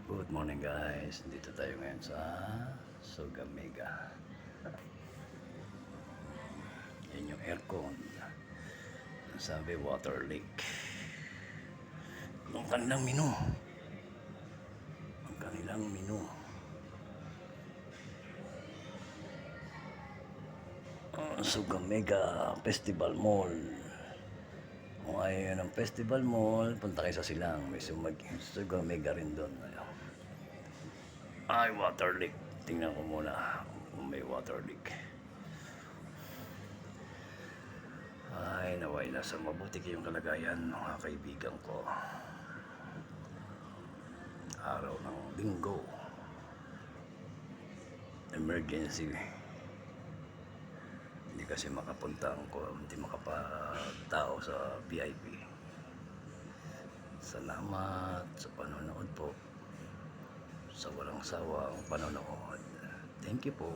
Good morning guys, dito tayo ngayon sa Sogamega. Yan yung aircon. Sabi water leak. Ang kanilang menu. Sogamega Festival Mall. Kung ayaw ng Festival Mall, punta kayo sa Silang. May Sogamega rin doon. Ay, water leak. Tingnan ko muna kung may water leak. Ay, naway nasa mabuti kayong kalagayan, mga kaibigan ko. Araw ng linggo. Emergency. Hindi kasi makapunta ko, hindi makapagtao sa VIP. Salamat sa panonood po. Sa walang sawang panonood. Thank you po.